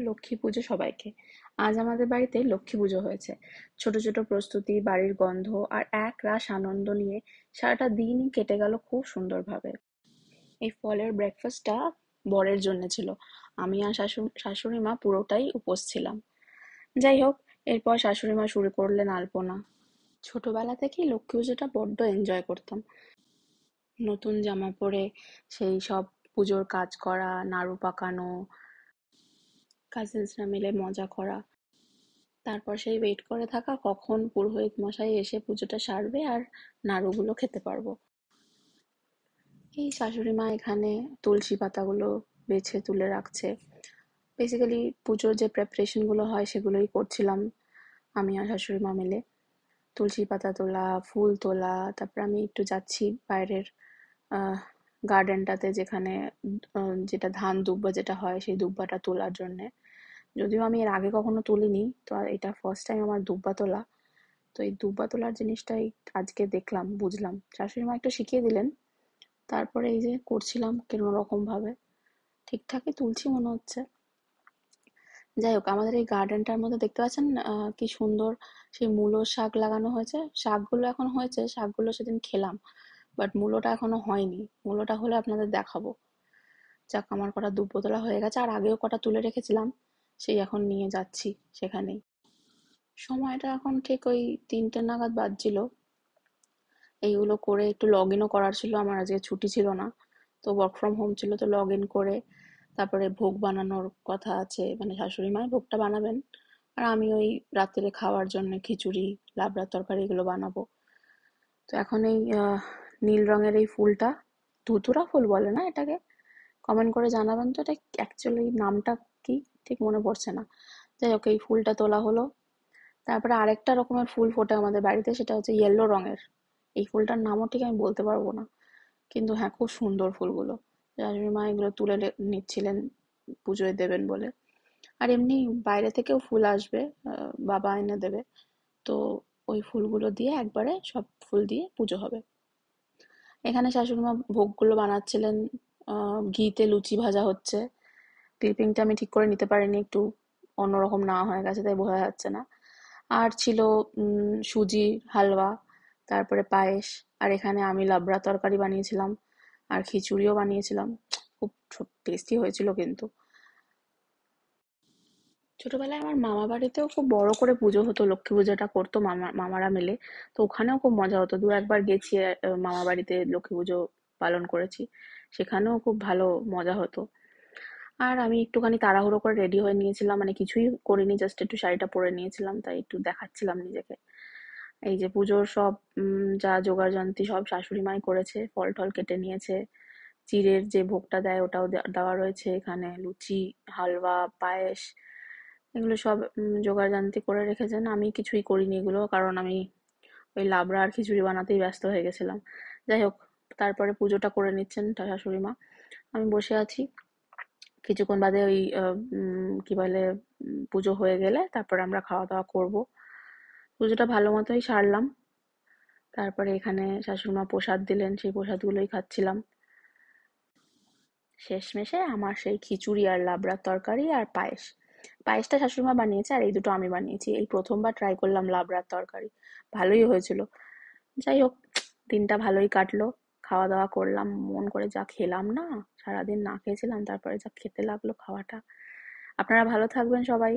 লক্ষ্মী পুজো সবাইকে। আজ আমাদের বাড়িতে লক্ষ্মী পুজো হয়েছে। ছোট ছোট প্রস্তুতি, বাড়ির গন্ধ আর এক রাশ আনন্দ নিয়ে সারাটা দিনই কেটে গেল খুব সুন্দরভাবে। এই ফলের ব্রেকফাস্টটা বরের জন্য ছিল। আমি আর শাশুড়ি মা পুরোটাই উপোস ছিলাম। যাই হোক, এরপর শাশুড়ি মা শুরু করলেন আলপনা। ছোটবেলা থেকেই লক্ষ্মী পুজোটা বড্ড এনজয় করতাম। নতুন জামা পরে সেই সব পুজোর কাজ করা, নাড়ু পাকানো, কাজিনসরা মিলে মজা করা, তারপর সেই ওয়েট করে থাকা কখন পুরোহিত মশাই এসে পুজোটা সারবে আর নাড়ুগুলো খেতে পারবো। এই শাশুড়ি মা এখানে তুলসী পাতাগুলো বেছে তুলে রাখছে। বেসিক্যালি পুজোর যে প্রেপারেশন গুলো হয় সেগুলোই করছিলাম আমি আর শাশুড়ি মা মিলে। তুলসী পাতা তোলা, ফুল তোলা, তারপর আমি একটু যাচ্ছি বাইরের গার্ডেনটাতে, যেখানে যেটা ধান দুব্বা যেটা হয় সেই দুব্বাটা তোলার জন্যে। যদিও আমি এর আগে কখনো তুলিনি, তো এটা ফার্স্ট টাইম আমার দুব্বা তোলা। তো এই দুব্বা তোলার জিনিসটাই আজকে দেখলাম, বুঝলাম। শাশুড়ি মা একটু শিখিয়ে দিলেন, তারপরে এই যে করছিলাম কোনো রকম ভাবে। ঠিকঠাকই তুলছি মনে হচ্ছে। যাই হোক, আমাদের এই গার্ডেনটার মধ্যে দেখতে পাচ্ছেন কি সুন্দর সেই মূলো শাক লাগানো হয়েছে। শাকগুলো এখন হয়েছে, শাকগুলো সেদিন খেলাম, বাট মূলোটা এখনো হয়নি। মূলোটা হলে আপনাদের দেখাবো। যাক, আমার কটা দুব্বা তোলা হয়ে গেছে, আর আগেও কটা তুলে রেখেছিলাম, সেই এখন নিয়ে যাচ্ছি সেখানেই। সময়টা এখন ঠিক ওই 3টে নাগাদ বাজছিল। এইগুলো করে একটু লগ ইনও করার ছিল, আমার আজকে ছুটি ছিল না, তো ওয়ার্ক ফ্রম হোম ছিল, তো লগ ইন করে তারপরে ভোগ বানানোর কথা আছে, মানে শাশুড়ি মাই ভোগটা বানাবেন, আর আমি ওই রাত্রে খাওয়ার জন্য খিচুড়ি, লাবড়ার তরকারি এগুলো বানাবো। তো এখন এই নীল রঙের এই ফুলটা, ধুতুরা ফুল বলে না এটাকে? কমেন্ট করে জানাবেন তো এটা অ্যাকচুয়ালি নামটা কি, ঠিক মনে পড়ছে না। যাই হোক, এই ফুলটা তোলা হলো। তারপরে আরেকটা রকমের ফুল ফোটে আমাদের বাড়িতে, সেটা হচ্ছে ইয়েলো রঙের। এই ফুলটার নামও ঠিক আমি বলতে পারবো না, কিন্তু হ্যাঁ, খুব সুন্দর ফুলগুলো। শাশুড়ি মা এগুলো তুলে নিচ্ছিলেন পুজোয় দেবেন বলে। আর এমনি বাইরে থেকেও ফুল আসবে, বাবা এনে দেবে। তো ওই ফুলগুলো দিয়ে একবারে সব ফুল দিয়ে পুজো হবে। এখানে শাশুড়ি মা ভোগগুলো বানাচ্ছিলেন। ঘিতে লুচি ভাজা হচ্ছে। ক্লিপিংটা আমি ঠিক করে নিতে পারিনি, একটু অন্যরকম না হয়ে গেছে তাই বোঝা যাচ্ছে না। আর ছিল সুজির হালুয়া, তারপরে পায়েস, আর এখানে আমি লাবড়া তরকারি বানিয়েছিলাম, আর খিচুড়িও বানিয়েছিলাম। খুব টেস্টি হয়েছিল কিন্তু। ছোটবেলায় আমার মামা বাড়িতেও খুব বড় করে পুজো হতো, লক্ষ্মী পুজোটা করতো মামারা মিলে। তো ওখানেও খুব মজা হতো, দু একবার গেছি মামা বাড়িতে লক্ষ্মী পুজো পালন করেছি, সেখানেও খুব ভালো মজা হতো। আর আমি একটুখানি তাড়াহুড়ো করে রেডি হয়ে নিয়েছিলাম, মানে কিছুই করিনি, জাস্ট একটু শাড়িটা পরে নিয়েছিলাম, তাই একটু দেখাচ্ছিলাম নিজেকে। এই যে পুজোর সব যা জোগাড় যন্ত্রী সব শাশুড়ি মাই করেছে, ফল টল কেটে নিয়েছে। চিড়ের যে ভোগটা দেয় ওটাও দেওয়া রয়েছে এখানে, লুচি, হালুয়া, পায়েস, এগুলো সব জোগাড় যন্ত্রী করে রেখেছেন। আমি কিছুই করিনি এগুলো, কারণ আমি ওই লাবড়া আর খিচুড়ি বানাতেই ব্যস্ত হয়ে গেছিলাম। যাই হোক, তারপরে পুজোটা করে নিচ্ছেন শাশুড়ি মা, আমি বসে আছি। কিছুক্ষণ বাদে ওই কি বলে, পুজো হয়ে গেলে তারপরে আমরা খাওয়া দাওয়া করব। পুজোটা ভালো মতোই সারলাম। তারপরে এখানে শাশুড়িমা প্রসাদ দিলেন, সেই প্রসাদগুলোই খাচ্ছিলাম। শেষমেশে আমার সেই খিচুড়ি আর লাবড়ার তরকারি আর পায়েস। পায়েসটা শাশুড়িমা বানিয়েছে, আর এই দুটো আমি বানিয়েছি। এই প্রথমবার ট্রাই করলাম লাবড়ার তরকারি, ভালোই হয়েছিল। যাই হোক, দিনটা ভালোই কাটলো। খাওয়া দাওয়া করলাম, মন করে যা খেলাম না, সারাদিন না খেয়েছিলাম, তারপরে যা খেতে লাগলো খাওয়াটা। আপনারা ভালো থাকবেন সবাই।